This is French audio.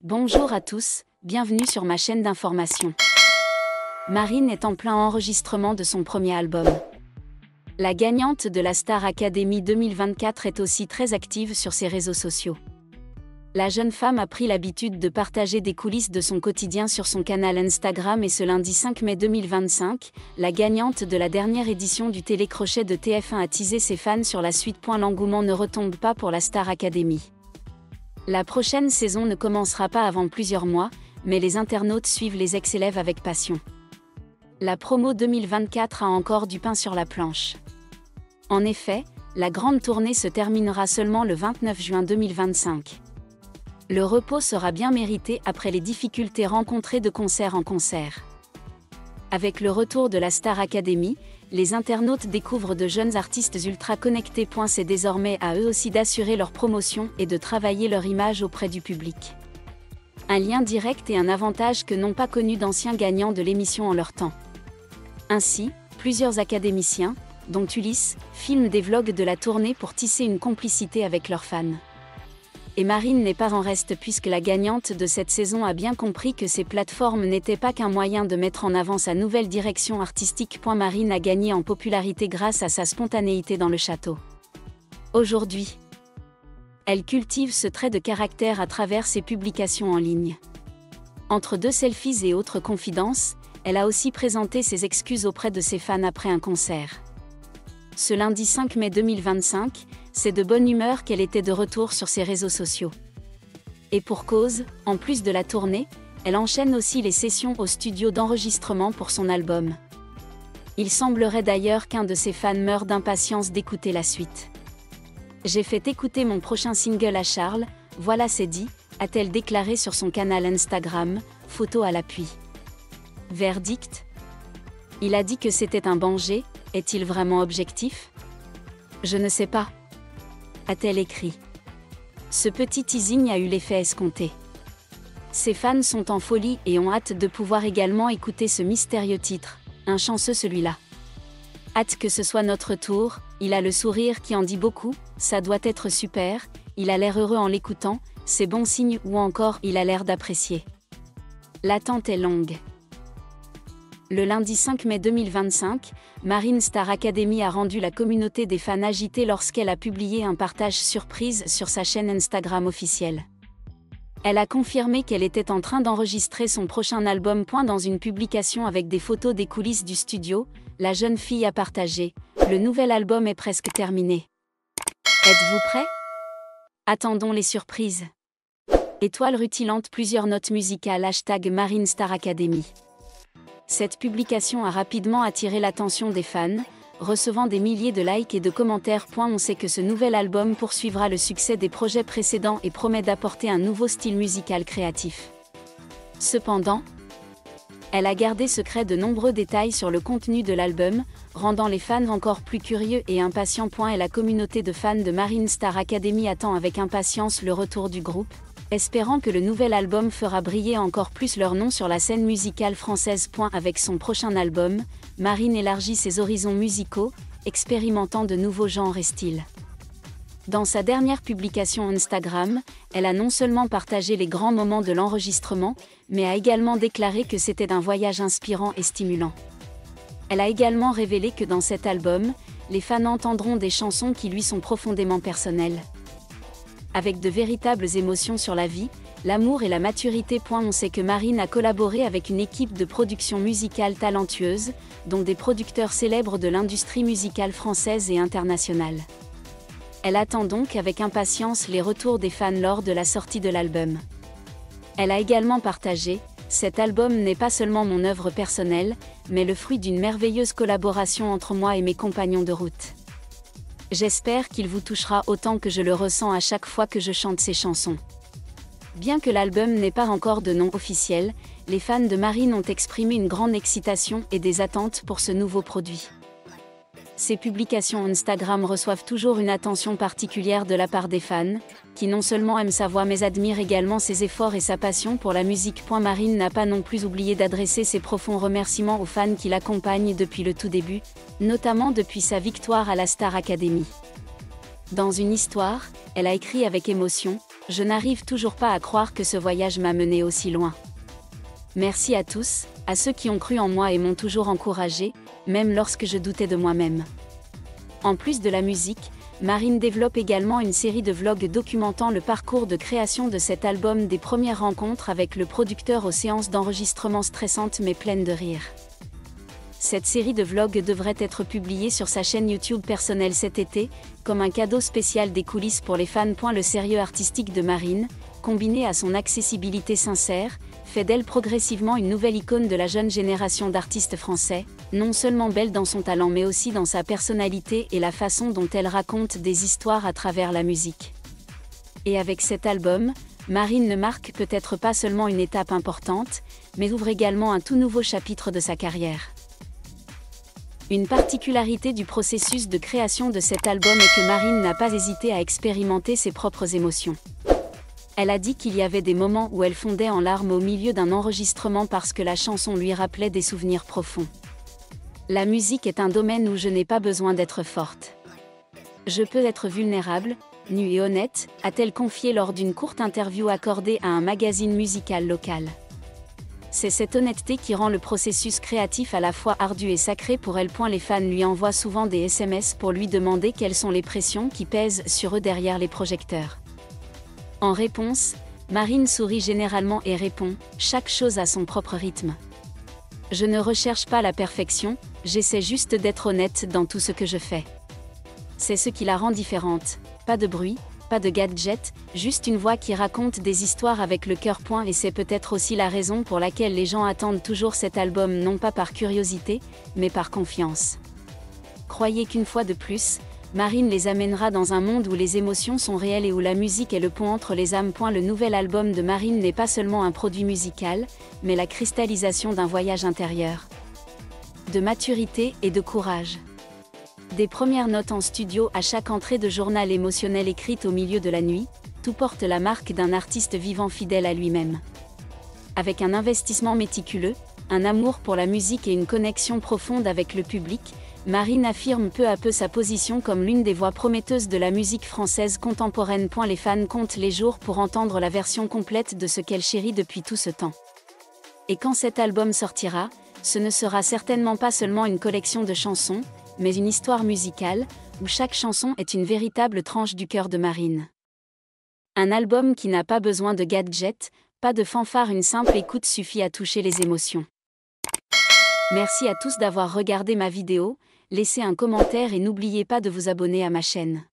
Bonjour à tous, bienvenue sur ma chaîne d'information. Marine est en plein enregistrement de son premier album. La gagnante de la Star Academy 2024 est aussi très active sur ses réseaux sociaux. La jeune femme a pris l'habitude de partager des coulisses de son quotidien sur son canal Instagram et ce lundi 5 mai 2025, la gagnante de la dernière édition du télécrochet de TF1 a teasé ses fans sur la suite. L'engouement ne retombe pas pour la Star Academy. La prochaine saison ne commencera pas avant plusieurs mois, mais les internautes suivent les ex-élèves avec passion. La promo 2024 a encore du pain sur la planche. En effet, la grande tournée se terminera seulement le 29 juin 2025. Le repos sera bien mérité après les difficultés rencontrées de concert en concert. Avec le retour de la Star Academy, les internautes découvrent de jeunes artistes ultra connectés. C'est désormais à eux aussi d'assurer leur promotion et de travailler leur image auprès du public. Un lien direct et un avantage que n'ont pas connu d'anciens gagnants de l'émission en leur temps. Ainsi, plusieurs académiciens, dont Ulysse, filment des vlogs de la tournée pour tisser une complicité avec leurs fans. Et Marine n'est pas en reste puisque la gagnante de cette saison a bien compris que ces plateformes n'étaient pas qu'un moyen de mettre en avant sa nouvelle direction artistique. Marine a gagné en popularité grâce à sa spontanéité dans le château. Aujourd'hui, elle cultive ce trait de caractère à travers ses publications en ligne. Entre deux selfies et autres confidences, elle a aussi présenté ses excuses auprès de ses fans après un concert. Ce lundi 5 mai 2025, c'est de bonne humeur qu'elle était de retour sur ses réseaux sociaux. Et pour cause, en plus de la tournée, elle enchaîne aussi les sessions au studio d'enregistrement pour son album. Il semblerait d'ailleurs qu'un de ses fans meure d'impatience d'écouter la suite. J'ai fait écouter mon prochain single à Charles, voilà c'est dit, a-t-elle déclaré sur son canal Instagram, photo à l'appui. Verdict ? Il a dit que c'était un banger, est-il vraiment objectif ? Je ne sais pas. A-t-elle écrit. Ce petit teasing a eu l'effet escompté. Ses fans sont en folie et ont hâte de pouvoir également écouter ce mystérieux titre, un chanceux celui-là. Hâte que ce soit notre tour, il a le sourire qui en dit beaucoup, ça doit être super, il a l'air heureux en l'écoutant, c'est bon signe ou encore il a l'air d'apprécier. L'attente est longue. Le lundi 5 mai 2025, Marine Star Academy a rendu la communauté des fans agitée lorsqu'elle a publié un partage surprise sur sa chaîne Instagram officielle. Elle a confirmé qu'elle était en train d'enregistrer son prochain album. Dans une publication avec des photos des coulisses du studio, la jeune fille a partagé « Le nouvel album est presque terminé. Êtes-vous prêts ? Attendons les surprises. » Étoile rutilante plusieurs notes musicales #Marine Star Academy. Cette publication a rapidement attiré l'attention des fans, recevant des milliers de likes et de commentaires. On sait que ce nouvel album poursuivra le succès des projets précédents et promet d'apporter un nouveau style musical créatif. Cependant, elle a gardé secret de nombreux détails sur le contenu de l'album, rendant les fans encore plus curieux et impatients. Et la communauté de fans de Marine Star Academy attend avec impatience le retour du groupe, espérant que le nouvel album fera briller encore plus leur nom sur la scène musicale française. Avec son prochain album, Marine élargit ses horizons musicaux, expérimentant de nouveaux genres et styles. Dans sa dernière publication Instagram, elle a non seulement partagé les grands moments de l'enregistrement, mais a également déclaré que c'était un voyage inspirant et stimulant. Elle a également révélé que dans cet album, les fans entendront des chansons qui lui sont profondément personnelles. Avec de véritables émotions sur la vie, l'amour et la maturité. On sait que Marine a collaboré avec une équipe de production musicale talentueuse, dont des producteurs célèbres de l'industrie musicale française et internationale. Elle attend donc avec impatience les retours des fans lors de la sortie de l'album. Elle a également partagé « Cet album n'est pas seulement mon œuvre personnelle, mais le fruit d'une merveilleuse collaboration entre moi et mes compagnons de route. J'espère qu'il vous touchera autant que je le ressens à chaque fois que je chante ces chansons. » Bien que l'album n'ait pas encore de nom officiel, les fans de Marine ont exprimé une grande excitation et des attentes pour ce nouveau produit. Ses publications Instagram reçoivent toujours une attention particulière de la part des fans, qui non seulement aiment sa voix mais admirent également ses efforts et sa passion pour la musique. Marine n'a pas non plus oublié d'adresser ses profonds remerciements aux fans qui l'accompagnent depuis le tout début, notamment depuis sa victoire à la Star Academy. Dans une histoire, elle a écrit avec émotion « Je n'arrive toujours pas à croire que ce voyage m'a mené aussi loin. Merci à tous, à ceux qui ont cru en moi et m'ont toujours encouragé, même lorsque je doutais de moi-même. » En plus de la musique, Marine développe également une série de vlogs documentant le parcours de création de cet album, des premières rencontres avec le producteur aux séances d'enregistrement stressantes mais pleines de rire. Cette série de vlogs devrait être publiée sur sa chaîne YouTube personnelle cet été, comme un cadeau spécial des coulisses pour les fans. Le sérieux artistique de Marine, combiné à son accessibilité sincère, fait d'elle progressivement une nouvelle icône de la jeune génération d'artistes français, non seulement belle dans son talent mais aussi dans sa personnalité et la façon dont elle raconte des histoires à travers la musique. Et avec cet album, Marine ne marque peut-être pas seulement une étape importante, mais ouvre également un tout nouveau chapitre de sa carrière. Une particularité du processus de création de cet album est que Marine n'a pas hésité à expérimenter ses propres émotions. Elle a dit qu'il y avait des moments où elle fondait en larmes au milieu d'un enregistrement parce que la chanson lui rappelait des souvenirs profonds. La musique est un domaine où je n'ai pas besoin d'être forte. Je peux être vulnérable, nue et honnête, a-t-elle confié lors d'une courte interview accordée à un magazine musical local. C'est cette honnêteté qui rend le processus créatif à la fois ardu et sacré pour elle. Les fans lui envoient souvent des SMS pour lui demander quelles sont les pressions qui pèsent sur eux derrière les projecteurs. En réponse, Marine sourit généralement et répond « Chaque chose a son propre rythme. Je ne recherche pas la perfection, j'essaie juste d'être honnête dans tout ce que je fais. » C'est ce qui la rend différente. Pas de bruit, pas de gadget, juste une voix qui raconte des histoires avec le cœur. Et c'est peut-être aussi la raison pour laquelle les gens attendent toujours cet album, non pas par curiosité, mais par confiance. Croyez qu'une fois de plus, Marine les amènera dans un monde où les émotions sont réelles et où la musique est le pont entre les âmes. Le nouvel album de Marine n'est pas seulement un produit musical, mais la cristallisation d'un voyage intérieur. De maturité et de courage. Des premières notes en studio à chaque entrée de journal émotionnel écrite au milieu de la nuit, tout porte la marque d'un artiste vivant fidèle à lui-même. Avec un investissement méticuleux, un amour pour la musique et une connexion profonde avec le public, Marine affirme peu à peu sa position comme l'une des voix prometteuses de la musique française contemporaine. Les fans comptent les jours pour entendre la version complète de ce qu'elle chérit depuis tout ce temps. Et quand cet album sortira, ce ne sera certainement pas seulement une collection de chansons, mais une histoire musicale, où chaque chanson est une véritable tranche du cœur de Marine. Un album qui n'a pas besoin de gadgets, pas de fanfare, une simple écoute suffit à toucher les émotions. Merci à tous d'avoir regardé ma vidéo, laissez un commentaire et n'oubliez pas de vous abonner à ma chaîne.